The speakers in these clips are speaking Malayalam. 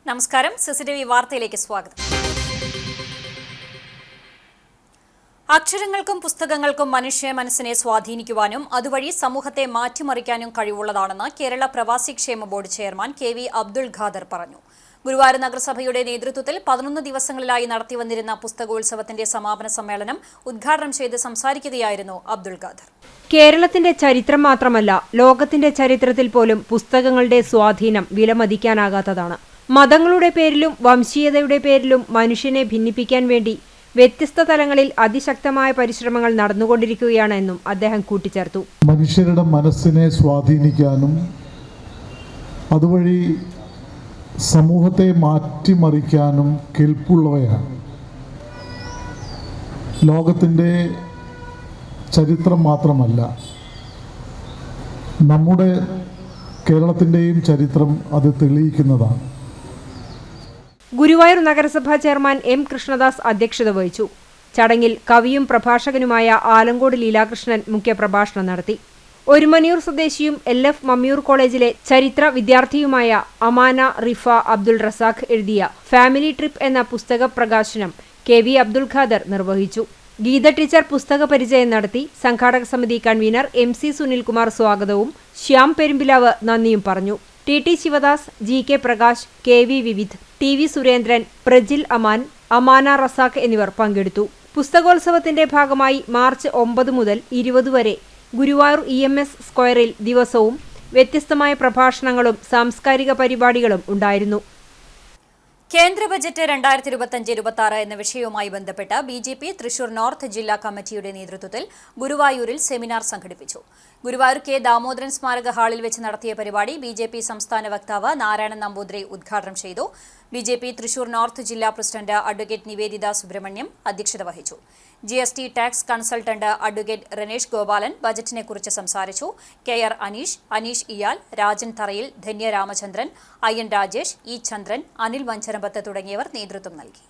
നമസ്കാരം, സിസിടിവി വാർത്തയിലേക്ക് സ്വാഗതം. അക്ഷരങ്ങൾക്കും പുസ്തകങ്ങൾക്കും മനുഷ്യ മനസ്സിനെ സ്വാധീനിക്കുവാനും അതുവഴി സമൂഹത്തെ മാറ്റിമറിക്കാനും കഴിവുള്ളതാണെന്ന് കേരള പ്രവാസി ക്ഷേമ board chairman KV Abdul Khader പറഞ്ഞു. ഗുരുവായൂർ നഗരസഭയുടെ നേതൃത്വത്തിൽ 11 ദിവസങ്ങളിലായി നടത്തിവന്നിരുന്ന പുസ്തകോത്സവത്തിന്റെ സമാപന സമ്മേളനം ഉദ്ഘാടനം ചെയ്ത് സംസാരിക്കുകയായിരുന്നു അബ്ദുൾ ഖാദർ. കേരളത്തിന്റെ ചരിത്രം മാത്രമല്ല, ലോകത്തിന്റെ ചരിത്രത്തിൽ പോലും പുസ്തകങ്ങളുടെ സ്വാധീനം വിലമതിക്കാനാകാത്തതാണ്. മതങ്ങളുടെ പേരിലും വംശീയതയുടെ പേരിലും മനുഷ്യനെ ഭിന്നിപ്പിക്കാൻ വേണ്ടി വ്യത്യസ്ത തലങ്ങളിൽ അതിശക്തമായ പരിശ്രമങ്ങൾ നടന്നുകൊണ്ടിരിക്കുകയാണ് എന്നും അദ്ദേഹം കൂട്ടിച്ചേർത്തു. മനുഷ്യരുടെ മനസ്സിനെ സ്വാധീനിക്കാനും അതുവഴി സമൂഹത്തെ മാറ്റിമറിക്കാനും കെൽപ്പുള്ളവയാണ്. ലോകത്തിൻ്റെ ചരിത്രം മാത്രമല്ല, നമ്മുടെ കേരളത്തിൻ്റെയും ചരിത്രം അത് തെളിയിക്കുന്നതാണ്. ഗുരുവായൂർ നഗരസഭാ ചെയർമാൻ M. കൃഷ്ണദാസ് അധ്യക്ഷത വഹിച്ചു. ചടങ്ങിൽ കവിയും പ്രഭാഷകനുമായ ആലങ്കോട് ലീലാകൃഷ്ണൻ മുഖ്യപ്രഭാഷണം നടത്തി. ഒരുമനിയൂർ സ്വദേശിയും LF മമ്മിയൂർ കോളേജിലെ ചരിത്ര വിദ്യാർത്ഥിയുമായ അമാന റിഫ അബ്ദുൾ റസാഖ് എഴുതിയ ഫാമിലി ട്രിപ്പ് എന്ന പുസ്തക പ്രകാശനം KV അബ്ദുൾ ഖാദർ നിർവഹിച്ചു. ഗീത ടീച്ചർ പുസ്തക പരിചയം നടത്തി. സംഘാടക സമിതി കൺവീനർ MC സുനിൽകുമാർ സ്വാഗതവും ശ്യാം പെരുമ്പിലാവ് നന്ദിയും പറഞ്ഞു. TT Sivadas, GK Prakash, KV വിവിധ്, TV സുരേന്ദ്രൻ, പ്രജിൽ അമാൻ, അമാന റസാഖ് എന്നിവർ പങ്കെടുത്തു. പുസ്തകോത്സവത്തിന്റെ ഭാഗമായി മാർച്ച് 9 മുതൽ 20 വരെ ഗുരുവായൂർ EMS സ്ക്വയറിൽ ദിവസവും വ്യത്യസ്തമായ പ്രഭാഷണങ്ങളും സാംസ്കാരിക പരിപാടികളും ഉണ്ടായിരുന്നു. കേന്ദ്ര ബജറ്റ് 2025-26 എന്ന വിഷയവുമായി ബന്ധപ്പെട്ട് BJP തൃശൂർ നോർത്ത് ജില്ലാ കമ്മിറ്റിയുടെ നേതൃത്വത്തിൽ ഗുരുവായൂരിൽ സെമിനാർ സംഘടിപ്പിച്ചു. ഗുരുവായൂർ K. ദാമോദരൻ സ്മാരക ഹാളിൽ വെച്ച് നടത്തിയ പരിപാടി BJP സംസ്ഥാന വക്താവ് നാരായണൻ നമ്പൂതിരി ഉദ്ഘാടനം ചെയ്തു. BJP തൃശൂർ നോർത്ത് ജില്ലാ പ്രസിഡന്റ് അഡ്വക്കേറ്റ് നിവേദിത സുബ്രഹ്മണ്യം അധ്യക്ഷത വഹിച്ചു. GST tax consultant advocate Ranesh Gopalan ബജറ്റിനെക്കുറിച്ച് സംസാരിച്ചു. KR അനീഷ് ഇയാൽ, രാജൻ തറയിൽ, ധന്യ രാമചന്ദ്രൻ, IN രാജേഷ്, E. ചന്ദ്രൻ, അനിൽ വഞ്ചരമ്പത്ത് തുടങ്ങിയവർ നേതൃത്വം നൽകി.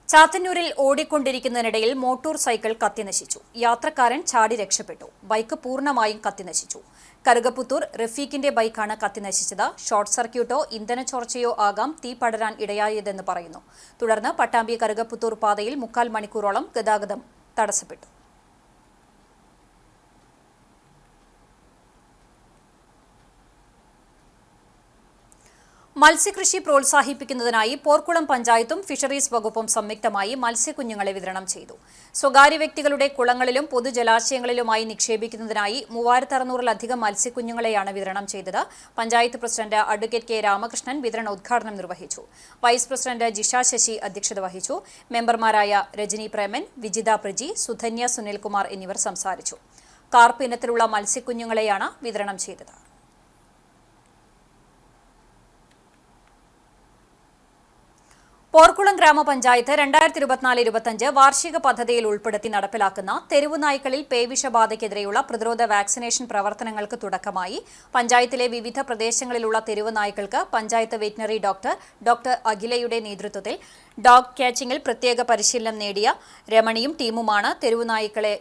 ചാത്തന്നൂരിൽ ഓടിക്കൊണ്ടിരിക്കുന്നതിനിടയിൽ മോട്ടോർ സൈക്കിൾ കത്തിനശിച്ചു. യാത്രക്കാരൻ ചാടി രക്ഷപ്പെട്ടു. ബൈക്ക് പൂർണ്ണമായും കത്തിനശിച്ചു. കറുകപ്പുത്തൂർ റഫീഖിന്റെ ബൈക്കാണ് കത്തിനശിച്ചത്. ഷോർട്ട് സർക്യൂട്ടോ ഇന്ധന ചോർച്ചയോ ആകാം തീ പടരാൻ ഇടയായതെന്ന് പറയുന്നു. തുടർന്ന് പട്ടാമ്പി കറുകപ്പുത്തൂർ പാതയിൽ 3/4 മണിക്കൂറോളം ഗതാഗതം തടസ്സപ്പെട്ടു. മത്സ്യകൃഷി പ്രോത്സാഹിപ്പിക്കുന്നതിനായി പോർക്കുളം പഞ്ചായത്തും ഫിഷറീസ് വകുപ്പും സംയുക്തമായി മത്സ്യക്കുഞ്ഞുങ്ങളെ വിതരണം ചെയ്തു. സ്വകാര്യ വ്യക്തികളുടെ കുളങ്ങളിലും പൊതുജലാശയങ്ങളിലുമായി നിക്ഷേപിക്കുന്നതിനായി 3600-ലധികം മത്സ്യക്കുഞ്ഞുങ്ങളെയാണ് വിതരണം ചെയ്തത്. Panchayat president advocate K. Ramakrishnan വിതരണോദ്ഘാടനം നിർവഹിച്ചു. വൈസ് പ്രസിഡന്റ് ജിഷ ശശി അധ്യക്ഷത വഹിച്ചു. മെമ്പർമാരായ രജനി പ്രേമൻ, വിജിത പ്രജി, സുധന്യ സുനിൽകുമാർ എന്നിവർ സംസാരിച്ചു. കാർപ്പ് ഇനത്തിലുള്ള മത്സ്യക്കുഞ്ഞുങ്ങളെയാണ് വിതരണം ചെയ്തത്. പോർക്കുളം ഗ്രാമപഞ്ചായത്ത് 2024-25 വാർഷിക പദ്ധതിയിൽ ഉൾപ്പെടുത്തി നടപ്പിലാക്കുന്ന തെരുവു നായ്ക്കളിൽ പേവിഷബാധയ്ക്കെതിരെയുള്ള പ്രതിരോധ വാക്സിനേഷൻ പ്രവർത്തനങ്ങൾക്ക് തുടക്കമായി. പഞ്ചായത്തിലെ വിവിധ പ്രദേശങ്ങളിലുള്ള തെരുവു നായ്ക്കൾക്ക് പഞ്ചായത്ത് വെറ്റിനറി ഡോക്ടർ അഖിലയുടെ നേതൃത്വത്തിൽ ഡോഗ് ക്യാച്ചിങ്ങിൽ പ്രത്യേക പരിശീലനം നേടിയ രമണിയും ടീമുമാണ് തെരുവു നായ്ക്കളെ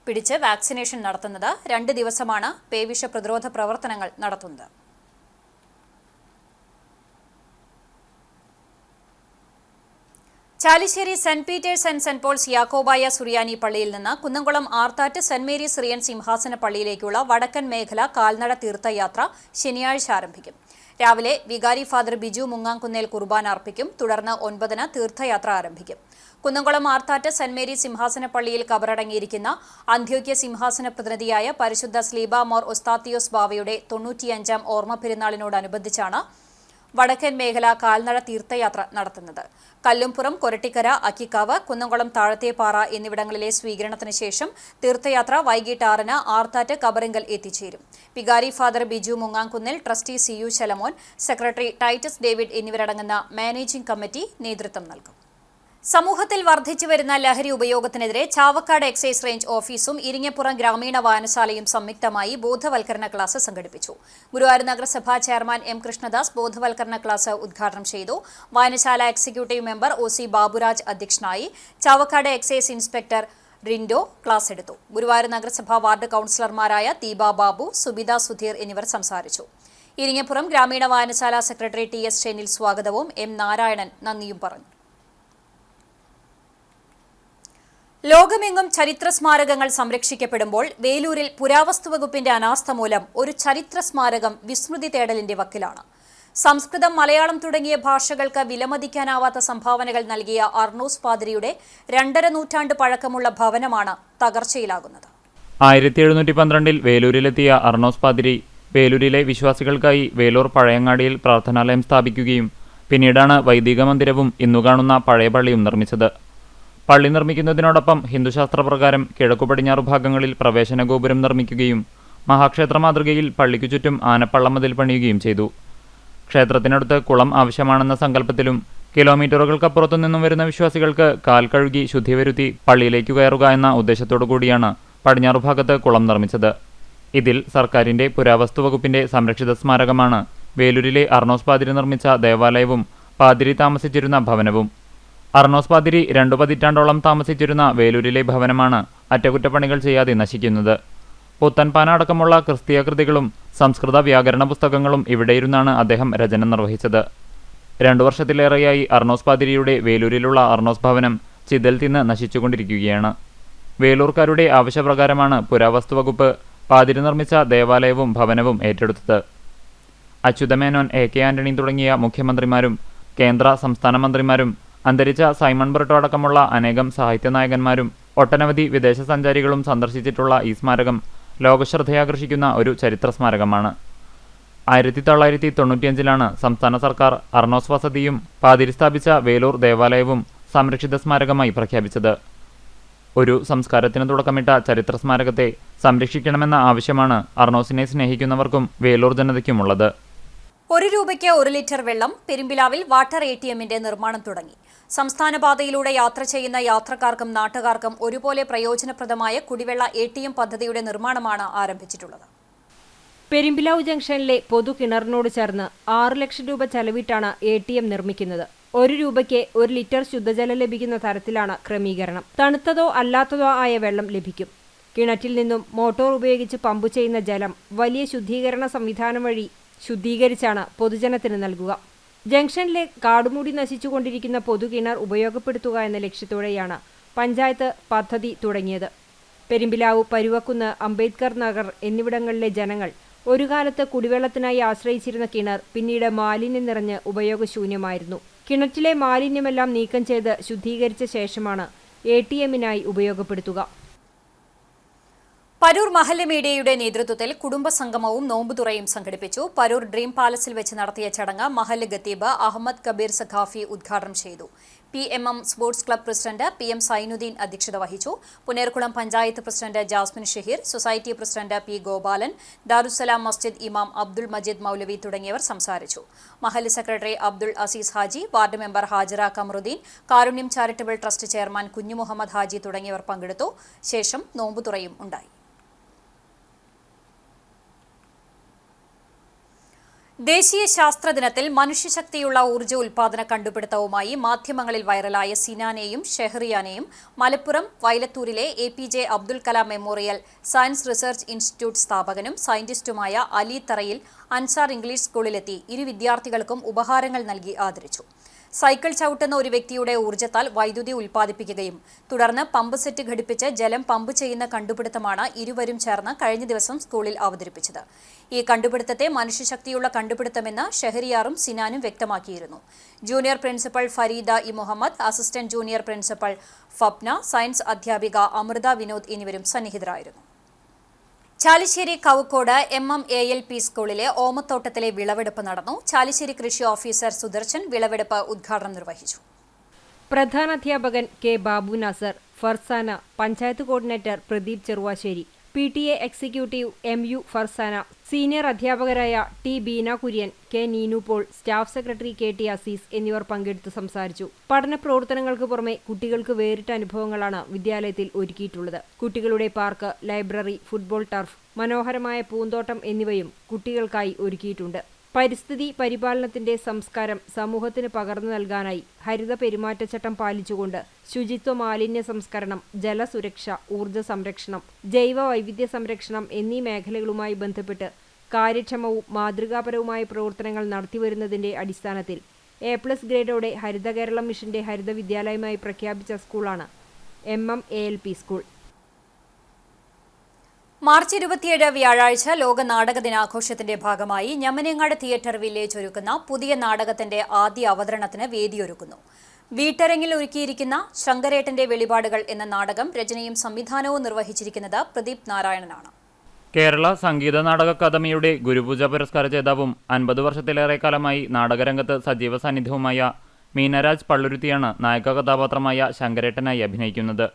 പിടിച്ച് വാക്സിനേഷൻ നടത്തുന്നത്. 2 ദിവസമാണ് പേവിഷ പ്രതിരോധ പ്രവർത്തനങ്ങൾ നടത്തുന്നത്. Chalissery saint Peter's and saint Paul's യാക്കോബായ സുറിയാനി പള്ളിയിൽ നിന്ന് Kunnamkulam Arthat saint Mary's Syrian സിംഹാസന പള്ളിയിലേക്കുള്ള വടക്കൻ മേഖല കാൽനട തീർത്ഥയാത്ര ശനിയാഴ്ച ആരംഭിക്കും. രാവിലെ വികാരി ഫാദർ ബിജു മുങ്ങാംകുന്നേൽ കുർബാന അർപ്പിക്കും. തുടർന്ന് 9-ന് തീർത്ഥയാത്ര ആരംഭിക്കും. കുന്നംകുളം ആർത്താറ്റ് സെന്റ് മേരീസ് സിംഹാസന പള്ളിയിൽ കബറടങ്ങിയിരിക്കുന്ന അന്ത്യോക്യ സിംഹാസന പ്രതിനിധിയായ പരിശുദ്ധ സ്ലീബ മോർ ഒസ്താത്തിയോസ് ബാവയുടെ 95-ാം ഓർമ്മ പെരുന്നാളിനോടനുബന്ധിച്ചാണ് വടക്കൻ മേഖല കാൽനട തീർത്ഥയാത്ര നടത്തുന്നത്. കല്ലുംപുറം, കൊരട്ടിക്കര, അക്കിക്കാവ്, കുന്നംകുളം താഴത്തേപ്പാറ എന്നിവിടങ്ങളിലെ സ്വീകരണത്തിന് ശേഷം തീർത്ഥയാത്ര വൈകിട്ട് 6-ന് ആർത്താറ്റ് കബറിങ്കൽ എത്തിച്ചേരും. വികാരി ഫാദർ ബിജു മുങ്ങാംകുന്നിൽ, trustee CU Shalamon, secretary Titus David എന്നിവരടങ്ങുന്ന മാനേജിംഗ് കമ്മിറ്റി നേതൃത്വം നൽകും. സമൂഹത്തിൽ വർദ്ധിച്ചുവരുന്ന ലഹരി ഉപയോഗത്തിനെതിരെ ചാവക്കാട് എക്സൈസ് റേഞ്ച് ഓഫീസും ഇരിങ്ങപ്പുറം ഗ്രാമീണ വായനശാലയും സംയുക്തമായി ബോധവൽക്കരണ ക്ലാസ് സംഘടിപ്പിച്ചു. ഗുരുവായൂർ നഗരസഭാ ചെയർമാൻ M. കൃഷ്ണദാസ് ബോധവൽക്കരണ ക്ലാസ് ഉദ്ഘാടനം ചെയ്തു. വായനശാല എക്സിക്യൂട്ടീവ് മെമ്പർ OC ബാബുരാജ് അധ്യക്ഷനായി. Chavakkad excise inspector Rindo class എടുത്തു. ഗുരുവായൂർ നഗരസഭാ വാർഡ് കൌൺസിലർമാരായ ദീപ ബാബു, സുബിത സുധീർ എന്നിവർ സംസാരിച്ചു. ഇരിങ്ങപ്പുറം ഗ്രാമീണ വായനശാല സെക്രട്ടറി ടി.എസ്. ഷെനിൽ സ്വാഗതവും എം. നാരായണൻ നന്ദിയും പറഞ്ഞു. ലോകമെങ്ങും ചരിത്ര സ്മാരകങ്ങൾ സംരക്ഷിക്കപ്പെടുമ്പോൾ വേലൂരിൽ പുരാവസ്തു വകുപ്പിന്റെ അനാസ്ഥ മൂലം ഒരു ചരിത്ര സ്മാരകം വിസ്മൃതി തേടലിന്റെ വക്കിലാണ്. സംസ്കൃതം, മലയാളം തുടങ്ങിയ ഭാഷകൾക്ക് വിലമതിക്കാനാവാത്ത സംഭാവനകൾ നൽകിയ അർണോസ് പാതിരിയുടെ 2.5 നൂറ്റാണ്ട് പഴക്കമുള്ള ഭവനമാണ് തകർച്ചയിലാകുന്നത്. 1712 വേലൂരിലെത്തിയ അർണോസ് പാതിരി വേലൂരിലെ വിശ്വാസികൾക്കായി വേലൂർ പഴയങ്ങാടിയിൽ പ്രാർത്ഥനാലയം സ്ഥാപിക്കുകയും പിന്നീടാണ് വൈദിക മന്ദിരവും ഇന്നു കാണുന്ന പഴയ പള്ളിയും നിർമ്മിച്ചത്. പള്ളി നിർമ്മിക്കുന്നതിനോടൊപ്പം ഹിന്ദുശാസ്ത്രപ്രകാരം കിഴക്കു പടിഞ്ഞാറു ഭാഗങ്ങളിൽ പ്രവേശന ഗോപുരം നിർമ്മിക്കുകയും മഹാക്ഷേത്ര മാതൃകയിൽ പള്ളിക്കു ചുറ്റും ആനപ്പള്ളമതിൽ പണിയുകയും ചെയ്തു. ക്ഷേത്രത്തിനടുത്ത് കുളം ആവശ്യമാണെന്ന സങ്കല്പത്തിലും കിലോമീറ്ററുകൾക്കപ്പുറത്തു നിന്നും വരുന്ന വിശ്വാസികൾക്ക് കാൽ കഴുകി ശുദ്ധി വരുത്തി പള്ളിയിലേക്ക് കയറുക എന്ന ഉദ്ദേശത്തോടു കൂടിയാണ് പടിഞ്ഞാറു ഭാഗത്ത് കുളം നിർമ്മിച്ചത്. ഇതിൽ സർക്കാരിന്റെ പുരാവസ്തു വകുപ്പിന്റെ സംരക്ഷിത സ്മാരകമാണ് വേലൂരിലെ അർണോസ് പാതിരി നിർമ്മിച്ച ദേവാലയവും പാതിരി താമസിച്ചിരുന്ന ഭവനവും. അർണോസ് പാതിരി 2 പതിറ്റാണ്ടോളം താമസിച്ചിരുന്ന വേലൂരിലെ ഭവനമാണ് അറ്റകുറ്റപ്പണികൾ ചെയ്യാതെ നശിക്കുന്നത്. പുത്തൻപാന അടക്കമുള്ള ക്രിസ്തീയ കൃതികളും സംസ്കൃത വ്യാകരണ പുസ്തകങ്ങളും ഇവിടെയിരുന്നാണ് അദ്ദേഹം രചന നിർവഹിച്ചത്. 2 വർഷത്തിലേറെയായി അർണോസ് പാതിരിയുടെ വേലൂരിലുള്ള അർണോസ് ഭവനം ചിതൽ തിന്ന് നശിച്ചുകൊണ്ടിരിക്കുകയാണ്. വേലൂർക്കാരുടെ ആവശ്യപ്രകാരമാണ് പുരാവസ്തു വകുപ്പ് പാതിരി നിർമ്മിച്ച ദേവാലയവും ഭവനവും ഏറ്റെടുത്തത്. അച്യുതമേനോൻ, A.K. ആന്റണി തുടങ്ങിയ മുഖ്യമന്ത്രിമാരും കേന്ദ്ര സംസ്ഥാന മന്ത്രിമാരും അന്തരിച്ച സൈമൺ ബ്രിട്ടോ അടക്കമുള്ള അനേകം സാഹിത്യനായകന്മാരും ഒട്ടനവധി വിദേശ സഞ്ചാരികളും സന്ദർശിച്ചിട്ടുള്ള ഈ സ്മാരകം ലോകശ്രദ്ധയാകർഷിക്കുന്ന ഒരു ചരിത്ര സ്മാരകമാണ്. 1995 സംസ്ഥാന സർക്കാർ അർണോസ് വസതിയും പാതിരി സ്ഥാപിച്ച വേലൂർ ദേവാലയവും സംരക്ഷിത സ്മാരകമായി പ്രഖ്യാപിച്ചത്. ഒരു സംസ്കാരത്തിന് തുടക്കമിട്ട ചരിത്ര സ്മാരകത്തെ സംരക്ഷിക്കണമെന്ന ആവശ്യമാണ് അർണോസിനെ സ്നേഹിക്കുന്നവർക്കും വേലൂർ ജനതയ്ക്കുമുള്ളത്. 1 രൂപയ്ക്ക് 1 ലിറ്റർ വെള്ളം. പെരുമ്പിലാവിൽ വാട്ടർ ATMന്റെ നിർമ്മാണം തുടങ്ങി. സംസ്ഥാന പാതയിലൂടെ യാത്ര ചെയ്യുന്ന യാത്രക്കാർക്കും നാട്ടുകാർക്കും ഒരുപോലെ പ്രയോജനപ്രദമായ കുടിവെള്ള ATM പദ്ധതിയുടെ നിർമ്മാണമാണ് ആരംഭിച്ചിട്ടുള്ളത്. പെരുമ്പിലാവ് ജംഗ്ഷനിലെ പൊതു കിണറിനോട് ചേർന്ന് 6 ലക്ഷം രൂപ ചെലവിട്ടാണ് ATM നിർമ്മിക്കുന്നത്. 1 രൂപയ്ക്ക് 1 ലിറ്റർ ശുദ്ധജലം ലഭിക്കുന്ന തരത്തിലാണ് ക്രമീകരണം. തണുത്തതോ അല്ലാത്തതോ ആയ വെള്ളം ലഭിക്കും. കിണറ്റിൽ നിന്നും മോട്ടോർ ഉപയോഗിച്ച് പമ്പ് ചെയ്യുന്ന ജലം വലിയ ശുദ്ധീകരണ സംവിധാനം വഴി ശുദ്ധീകരിച്ചാണ് പൊതുജനത്തിന് നൽകുക. ജംഗ്ഷനിലെ കാടുമൂടി നശിച്ചുകൊണ്ടിരിക്കുന്ന പൊതുകിണർ ഉപയോഗപ്പെടുത്തുക എന്ന ലക്ഷ്യത്തോടെയാണ് പഞ്ചായത്ത് പദ്ധതി തുടങ്ങിയത്. പെരുമ്പിലാവ്, പരുവക്കുന്ന്, അംബേദ്കർ നഗർ എന്നിവിടങ്ങളിലെ ജനങ്ങൾ ഒരു കാലത്ത് കുടിവെള്ളത്തിനായി ആശ്രയിച്ചിരുന്ന കിണർ പിന്നീട് മാലിന്യം നിറഞ്ഞ് ഉപയോഗശൂന്യമായിരുന്നു. കിണറ്റിലെ മാലിന്യമെല്ലാം നീക്കം ചെയ്ത് ശുദ്ധീകരിച്ച ശേഷമാണ് ATMനായി ഉപയോഗപ്പെടുത്തുക. പരൂർ മഹല്ല് മീഡിയയുടെ നേതൃത്വത്തിൽ കുടുംബസംഗമവും നോമ്പുതുറയും സംഘടിപ്പിച്ചു. പരൂർ ഡ്രീം പാലസിൽ വെച്ച് നടത്തിയ ചടങ്ങ് മഹല്ല് ഖത്തീബ് അഹമ്മദ് കബീർ സഖാഫി ഉദ്ഘാടനം ചെയ്തു. PMM sports club president PM Sainuddin അധ്യക്ഷത വഹിച്ചു. Punerkulam panchayat president Jasmin Shaheer, society president P. Gopalan, Darussalam മസ്ജിദ് ഇമാം അബ്ദുൾ മജീദ് മൗലവി തുടങ്ങിയവർ സംസാരിച്ചു. മഹല്ല് secretary Abdul Azeez Haji, ward member Hajara Kamaruddeen, Karunyam charitable trust chairman കുഞ്ഞു മുഹമ്മദ് ഹാജി തുടങ്ങിയവർ പങ്കെടുത്തു. ശേഷം നോമ്പുതുറയും ഉണ്ടായി. ദേശീയ ശാസ്ത്ര ദിനത്തിൽ മനുഷ്യശക്തിയുള്ള ഊർജ്ജ ഉൽപാദന കണ്ടുപിടുത്തവുമായി മാധ്യമങ്ങളിൽ വൈറലായ സിനാനെയും ഷെഹറിയാനെയും മലപ്പുറം വൈലത്തൂരിലെ APJ Abdul Kalam memorial science research institute സ്ഥാപകനും സയന്റിസ്റ്റുമായ അലി തറയിൽ അൻസാർ ഇംഗ്ലീഷ് സ്കൂളിലെത്തി ഇരു വിദ്യാർത്ഥികൾക്കും ഉപഹാരങ്ങൾ നൽകി ആദരിച്ചു. സൈക്കിൾ ചവിട്ടുന്ന ഒരു വ്യക്തിയുടെ ഊർജ്ജത്താൽ വൈദ്യുതി ഉൽപ്പാദിപ്പിക്കുകയും തുടർന്ന് പമ്പ് സെറ്റ് ഘടിപ്പിച്ച് ജലം പമ്പ് ചെയ്യുന്ന കണ്ടുപിടുത്തമാണ് ഇരുവരും ചേർന്ന് കഴിഞ്ഞ ദിവസം സ്കൂളിൽ അവതരിപ്പിച്ചത്. ഈ കണ്ടുപിടുത്തത്തെ മനുഷ്യശക്തിയുള്ള കണ്ടുപിടുത്തമെന്ന് ഷെഹരിയാറും സിനാനും വ്യക്തമാക്കിയിരുന്നു. Junior principal Fareeda E Muhammad, assistant junior principal Fabna, science അധ്യാപിക അമൃത വിനോദ് എന്നിവരും സന്നിഹിതരായിരുന്നു. ചാലിശ്ശേരി കവുക്കോട് MMALP സ്കൂളിലെ ഓമത്തോട്ടത്തിലെ വിളവെടുപ്പ് നടന്നു. ചാലിശ്ശേരി കൃഷി ഓഫീസർ സുദർശൻ വിളവെടുപ്പ് ഉദ്ഘാടനം നിർവഹിച്ചു. പ്രധാനാധ്യാപകൻ K. Babu Nasar, Farsana, panchayat coordinator Pradeep Cheruvassery, PTA executive MU Farsana, senior അധ്യാപകരായ T. Beena Kurian, K. Neenu Paul, staff secretary KT Azeez എന്നിവർ പങ്കെടുത്ത് സംസാരിച്ചു. പഠന പ്രവർത്തനങ്ങൾക്ക് പുറമെ കുട്ടികൾക്ക് വേറിട്ട അനുഭവങ്ങളാണ് വിദ്യാലയത്തിൽ ഒരുക്കിയിട്ടുള്ളത്. കുട്ടികളുടെ പാർക്ക്, ലൈബ്രറി, ഫുട്ബോൾ ടർഫ്, മനോഹരമായ പൂന്തോട്ടം എന്നിവയും കുട്ടികൾക്കായി ഒരുക്കിയിട്ടുണ്ട്. പരിസ്ഥിതി പരിപാലനത്തിന്റെ സംസ്കാരം സമൂഹത്തിന് പകർന്നു നൽകാനായി ഹരിത പെരുമാറ്റച്ചട്ടം പാലിച്ചുകൊണ്ട് ശുചിത്വ മാലിന്യ സംസ്കരണം, ജലസുരക്ഷ, ഊർജ്ജ സംരക്ഷണം, ജൈവ വൈവിധ്യ സംരക്ഷണം എന്നീ മേഖലകളുമായി ബന്ധപ്പെട്ട് കാര്യക്ഷമവും മാതൃകാപരവുമായ പ്രവർത്തനങ്ങൾ നടത്തിവരുന്നതിന്റെ അടിസ്ഥാനത്തിൽ A+ ഗ്രേഡോടെ ഹരിത കേരളം മിഷന്റെ ഹരിത വിദ്യാലയമായി പ്രഖ്യാപിച്ച സ്കൂളാണ് ALP സ്കൂൾ. മാർച്ച് 27 വ്യാഴാഴ്ച ലോക നാടക ദിനാഘോഷത്തിന്റെ ഭാഗമായി ഞമനേങ്ങാട് തിയേറ്റർ വില്ലേജ് ഒരുക്കുന്ന പുതിയ നാടകത്തിന്റെ ആദ്യ അവതരണത്തിന് വേദിയൊരുക്കുന്നു. വീട്ടരങ്ങിൽ ഒരുക്കിയിരിക്കുന്ന ശങ്കരേട്ടന്റെ വെളിപാടുകൾ എന്ന നാടകം രചനയും സംവിധാനവും നിർവഹിച്ചിരിക്കുന്നത് പ്രദീപ് നാരായണനാണ്. കേരള സംഗീത നാടക അക്കാദമിയുടെ ഗുരുപൂജ പുരസ്കാര ജേതാവും 50 വർഷത്തിലേറെ കാലമായി നാടകരംഗത്ത് സജീവ സാന്നിധ്യവുമായ മീനരാജ് പള്ളുരുത്തിയാണ് നായക കഥാപാത്രമായ ശങ്കരേട്ടനായി അഭിനയിക്കുന്നത്.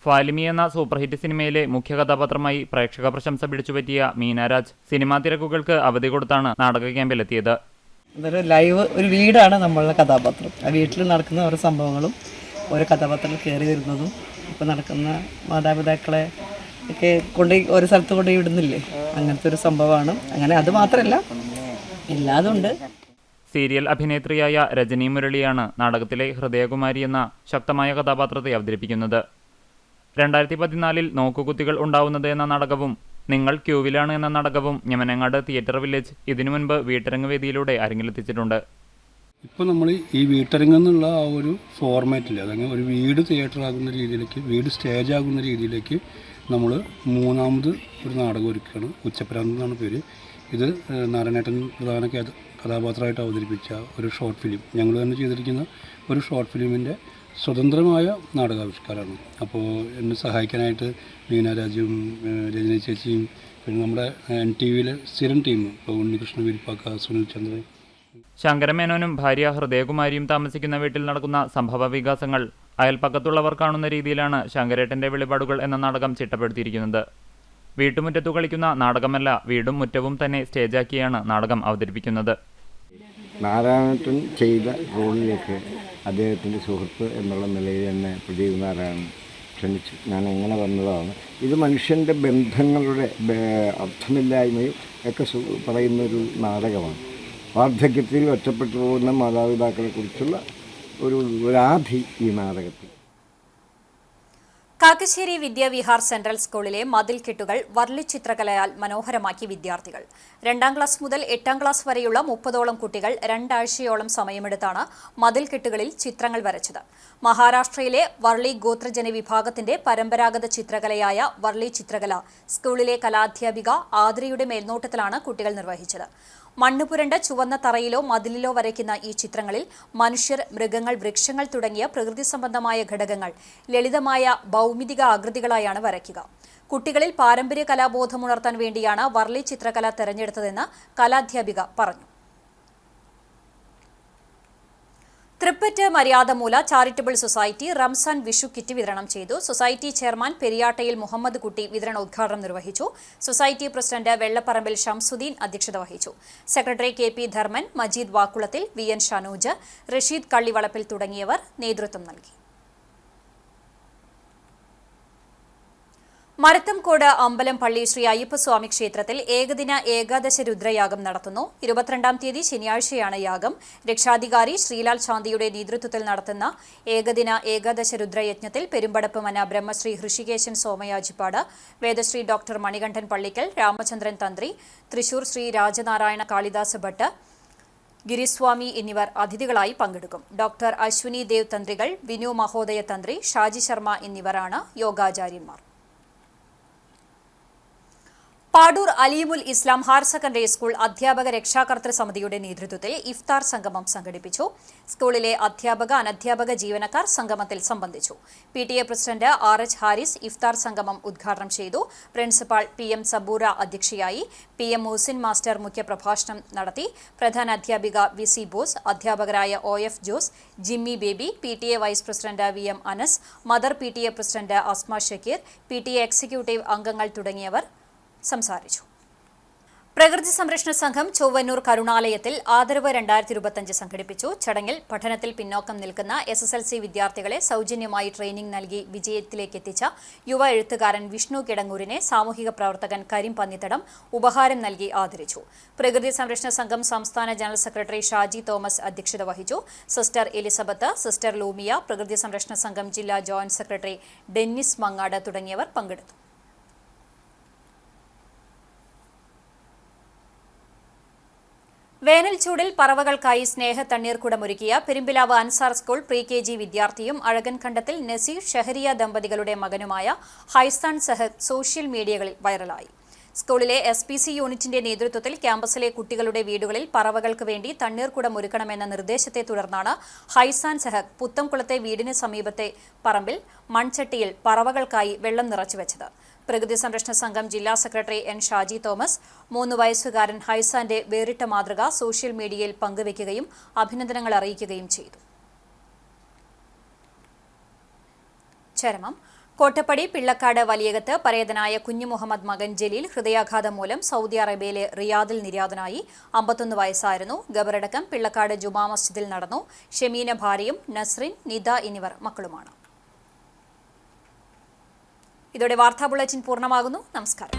ഫാലിമി എന്ന സൂപ്പർഹിറ്റ് സിനിമയിലെ മുഖ്യ കഥാപാത്രമായി പ്രേക്ഷക പ്രശംസ പിടിച്ചുപറ്റിയ മീനരാജ് സിനിമാ തിരക്കുകൾക്ക് അവധി കൊടുത്താണ് നാടക ക്യാമ്പിലെത്തിയത്. അതൊരു ലൈവ് ഒരു വീടാണ് നമ്മളുടെ കഥാപാത്രം. ആ വീട്ടിൽ നടക്കുന്ന ഓരോ സംഭവങ്ങളും ഓരോ കഥാപാത്രത്തിൽ കയറി വരുന്നതും ഇപ്പോൾ നടക്കുന്ന മാതാപിതാക്കളെ ഒക്കെ കൊണ്ട് ഓരോ സ്ഥലത്ത് കൊണ്ട് വിടുന്നില്ലേ, അങ്ങനത്തെ ഒരു സംഭവമാണ്. അങ്ങനെ അത് മാത്രമല്ല, എല്ലാതും ഉണ്ട്. സീരിയൽ അഭിനേത്രിയായ രജനി മുരളിയാണ് നാടകത്തിലെ ഹൃദയകുമാരി എന്ന ശക്തമായ കഥാപാത്രത്തെ അവതരിപ്പിക്കുന്നത്. 2014 നോക്കുകുത്തികൾ ഉണ്ടാവുന്നത് എന്ന നാടകവും നിങ്ങൾ ക്യൂവിലാണ് എന്ന നാടകവും ഞമനങ്ങാട് തിയേറ്റർ വില്ലേജ് ഇതിനു മുൻപ് വീട്ടരങ്ങ് വേദിയിലൂടെ അരങ്ങിലെത്തിച്ചിട്ടുണ്ട്. ഇപ്പോൾ നമ്മൾ ഈ വീട്ടരങ്ങ് എന്നുള്ള ആ ഒരു ഫോർമാറ്റിൽ, അതായത് ഒരു വീട് തിയേറ്റർ ആകുന്ന രീതിയിലേക്ക്, വീട് സ്റ്റേജ് ആകുന്ന രീതിയിലേക്ക് നമ്മൾ മൂന്നാമത് ഒരു നാടകം ഒരുക്കുകയാണ്. ഉച്ചപ്രാന്ത് എന്നാണ് പേര്. ഇത് നാരായണേട്ടൻ പ്രധാന കഥാപാത്രമായിട്ട് അവതരിപ്പിച്ച ഒരു ഷോർട്ട് ഫിലിം, ഞങ്ങൾ തന്നെ ചെയ്തിരിക്കുന്ന ഒരു ഷോർട്ട് ഫിലിമിൻ്റെ സ്വതന്ത്രമായ നാടകാവിഷ്കാരമാണ്. അപ്പോൾ എന്നെ സഹായിക്കാനായിട്ട് മീനാരാജും രജനി ചേച്ചിയും പിന്നെ നമ്മുടെ NTVയിലെ സ്ഥിരം ടീം, ഇപ്പോൾ ഉണ്ണികൃഷ്ണ വിരിപ്പാക്ക, സുനിൽ ചന്ദ്രൻ, ശങ്കരമേനോനും ഭാര്യ ഹൃദയകുമാരിയും താമസിക്കുന്ന വീട്ടിൽ നടക്കുന്ന സംഭവ വികാസങ്ങൾ അയൽപ്പക്കത്തുള്ളവർ കാണുന്ന രീതിയിലാണ് ശങ്കരേട്ടന്റെ വെളിപാടുകൾ എന്ന നാടകം ചിട്ടപ്പെടുത്തിയിരിക്കുന്നത്. വീട്ടുമുറ്റത്തു കളിക്കുന്ന നാടകമല്ല, വീടും മുറ്റവും തന്നെ സ്റ്റേജാക്കിയാണ് നാടകം അവതരിപ്പിക്കുന്നത്. നാരായണേട്ടൻ ചെയ്ത റോളിലേക്ക് അദ്ദേഹത്തിൻ്റെ സുഹൃത്ത് എന്നുള്ള നിലയിൽ തന്നെ പ്രദീപ് നാരായണൻ ക്ഷണിച്ചു. ഞാൻ എങ്ങനെ വന്നതാണ്. ഇത് മനുഷ്യൻ്റെ ബന്ധങ്ങളുടെ അർത്ഥമില്ലായ്മയും ഒക്കെ പറയുന്നൊരു നാടകമാണ്. വാർദ്ധക്യത്തിൽ ഒറ്റപ്പെട്ടു പോകുന്ന മാതാപിതാക്കളെക്കുറിച്ചുള്ള ഒരു ആധി ഈ നാടകത്തിൽ. കാക്കശ്ശേരി വിദ്യാവിഹാർ സെൻട്രൽ സ്കൂളിലെ മതിൽക്കെട്ടുകൾ വർലി ചിത്രകലയാൽ മനോഹരമാക്കി വിദ്യാർത്ഥികൾ. 2ാം ക്ലാസ് മുതൽ 8ാം ക്ലാസ് വരെയുള്ള 30ഓളം കുട്ടികൾ 2 ആഴ്ചയോളം സമയമെടുത്താണ് മതിൽക്കെട്ടുകളിൽ ചിത്രങ്ങൾ വരച്ചത്. മഹാരാഷ്ട്രയിലെ വർലി ഗോത്രജന വിഭാഗത്തിന്റെ പരമ്പരാഗത ചിത്രകലയായ വർലി ചിത്രകല സ്കൂളിലെ കലാധ്യാപിക ആദ്രയുടെ മേൽനോട്ടത്തിലാണ് കുട്ടികൾ നിർവഹിച്ചത്. മണ്ണുപുരണ്ട ചുവന്ന തറയിലോ മതിലിലോ വരയ്ക്കുന്ന ഈ ചിത്രങ്ങളിൽ മനുഷ്യർ, മൃഗങ്ങൾ, വൃക്ഷങ്ങൾ തുടങ്ങിയ പ്രകൃതി സംബന്ധമായ ഘടകങ്ങൾ ലളിതമായ ഭൗമിതിക ആകൃതികളായാണ് വരയ്ക്കുക. കുട്ടികളിൽ പാരമ്പര്യ കലാബോധമുണർത്താൻ വേണ്ടിയാണ് വർലി ചിത്രകല തെരഞ്ഞെടുത്തതെന്ന് കലാധ്യാപിക പറഞ്ഞു. Thrippatt Maryadamoola charitable society Ramzan Vishu kit വിതരണം ചെയ്തു. സൊസൈറ്റി ചെയർമാൻ പെരിയാട്ടയിൽ മുഹമ്മദ് കുട്ടി വിതരണോദ്ഘാടനം നിർവഹിച്ചു. സൊസൈറ്റി പ്രസിഡന്റ് വെള്ളപ്പറമ്പിൽ ഷംസുദ്ദീൻ അധ്യക്ഷത വഹിച്ചു. സെക്രട്ടറി KP ധർമ്മൻ, മജീദ് വാക്കുളത്തിൽ, VN ഷനൂജ്, റഷീദ് കള്ളിവളപ്പിൽ തുടങ്ങിയവർ നേതൃത്വം നൽകി. മരത്തംകോട് അമ്പലം പള്ളി ശ്രീ അയ്യപ്പസ്വാമി ക്ഷേത്രത്തിൽ ഏകദിന ഏകാദശ രുദ്രയാഗം നടത്തുന്നു. 22-ാം തീയതി ശനിയാഴ്ചയാണ് യാഗം. രക്ഷാധികാരി ശ്രീലാൽ ശാന്തിയുടെ നേതൃത്വത്തിൽ നടത്തുന്ന ഏകദിന ഏകാദശ രുദ്രയജ്ഞത്തിൽ പെരുമ്പടപ്പ് മന ബ്രഹ്മശ്രീ ഹൃഷികേശൻ സോമയാജിപ്പാട്, വേദശ്രീ ഡോക്ടർ മണികണ്ഠൻ പള്ളിക്കൽ, രാമചന്ദ്രൻ തന്ത്രി, തൃശൂർ ശ്രീ രാജനാരായണ കാളിദാസ് ഭട്ട്, ഗിരിസ്വാമി എന്നിവർ അതിഥികളായി പങ്കെടുക്കും. ഡോക്ടർ അശ്വിനി ദേവ് തന്ത്രികൾ, വിനു മഹോദയ തന്ത്രി, ഷാജി ശർമ്മ എന്നിവരാണ് യോഗാചാര്യന്മാർ. പാടൂർ അലീമുൽ ഇസ്ലാം ഹയർ സെക്കൻഡറി സ്കൂൾ അധ്യാപക രക്ഷാകർതൃ സമിതിയുടെ നേതൃത്വത്തിൽ ഇഫ്താർ സംഗമം സംഘടിപ്പിച്ചു. സ്കൂളിലെ അധ്യാപക, അനധ്യാപക ജീവനക്കാർ സംഗമത്തിൽ സംബന്ധിച്ചു. PTA പ്രസിഡന്റ് RH ഹാരിസ് ഇഫ്താർ സംഗമം ഉദ്ഘാടനം ചെയ്തു. പ്രിൻസിപ്പാൾ PM സബൂറ അധ്യക്ഷയായി. PM മുഹസിൻ മാസ്റ്റർ മുഖ്യപ്രഭാഷണം നടത്തി. പ്രധാന അധ്യാപിക VC ബോസ്, അധ്യാപകരായ OF Jose, Jimmy Baby, PTA vice president VM Anas, mother PTA president Asma Shakeer, PTA executive അംഗങ്ങൾ തുടങ്ങിയവർ സംസാരിച്ചു. പ്രകൃതി സംരക്ഷണ സംഘം ചൊവ്വന്നൂർ കരുണാലയത്തിൽ ആദരവ് 2025 സംഘടിപ്പിച്ചു. ചടങ്ങിൽ പഠനത്തിൽ പിന്നോക്കം നിൽക്കുന്ന SSLC വിദ്യാർത്ഥികളെ സൗജന്യമായി ട്രെയിനിംഗ് നൽകി വിജയത്തിലേക്കെത്തിച്ച യുവ എഴുത്തുകാരൻ വിഷ്ണു കിടങ്ങൂരിനെ സാമൂഹിക പ്രവർത്തകൻ കരീം പന്നിത്തടം ഉപഹാരം നൽകി ആദരിച്ചു. പ്രകൃതി സംരക്ഷണ സംഘം സംസ്ഥാന ജനറൽ സെക്രട്ടറി ഷാജി തോമസ് അധ്യക്ഷത വഹിച്ചു. സിസ്റ്റർ എലിസബത്ത്, സിസ്റ്റർ ലൂമിയ, പ്രകൃതി സംരക്ഷണ സംഘം ജില്ലാ ജോയിന്റ് സെക്രട്ടറി ഡെന്നിസ് മങ്ങാട് തുടങ്ങിയവർ പങ്കെടുത്തു. വേനൽ ചൂടിൽ പറവകൾക്കായി സ്നേഹത്തണ്ണീർക്കുടമൊരുക്കിയ പെരുമ്പിലാവ് അൻസാർ സ്കൂൾ പ്രീ-KG വിദ്യാർത്ഥിയും അഴകൻകണ്ടത്തിൽ നസീർ ഷഹരിയ ദമ്പതികളുടെ മകനുമായ ഹൈസാൻ സഹദ് സോഷ്യൽ മീഡിയകളിൽ വൈറലായി. സ്കൂളിലെ SPC യൂണിറ്റിന്റെ നേതൃത്വത്തിൽ ക്യാമ്പസിലെ കുട്ടികളുടെ വീടുകളിൽ പറവകൾക്ക് വേണ്ടി തണ്ണീർക്കുടം ഒരുക്കണമെന്ന നിർദ്ദേശത്തെ തുടർന്നാണ് ഹൈസാൻ സഹദ് പുത്തംകുളത്തെ വീടിന് സമീപത്തെ പറമ്പിൽ മൺചട്ടിയിൽ പറവകൾക്കായി വെള്ളം നിറച്ചുവെച്ചത്. പ്രകൃതി സംരക്ഷണ സംഘം ജില്ലാ സെക്രട്ടറി N. ഷാജി തോമസ് 3 വയസ്സുകാരൻ ഹൈസാന്റെ വേറിട്ട മാതൃക സോഷ്യൽ മീഡിയയിൽ പങ്കുവയ്ക്കുകയും അഭിനന്ദനങ്ങൾ അറിയിക്കുകയും ചെയ്തു. ചരമം കോട്ടപ്പടി പിള്ളക്കാട് വലിയകത്ത് പരേതനായ കുഞ്ഞു മുഹമ്മദ് മകൻ ജലീൽ ഹൃദയാഘാതം മൂലം സൗദി അറേബ്യയിലെ റിയാദിൽ നിര്യാതനായി. 51 വയസ്സായിരുന്നു. ഖബറടക്കം പിള്ളക്കാട് ജുമാ മസ്ജിദിൽ നടന്നു. ഷെമീന ഭാര്യയും നസ്രിൻ, നിദ എന്നിവർ മക്കളുമാണ്. ഇതോടെ വാർത്താ ബുള്ളറ്റിൻ പൂർണ്ണമാകുന്നു. നമസ്കാരം.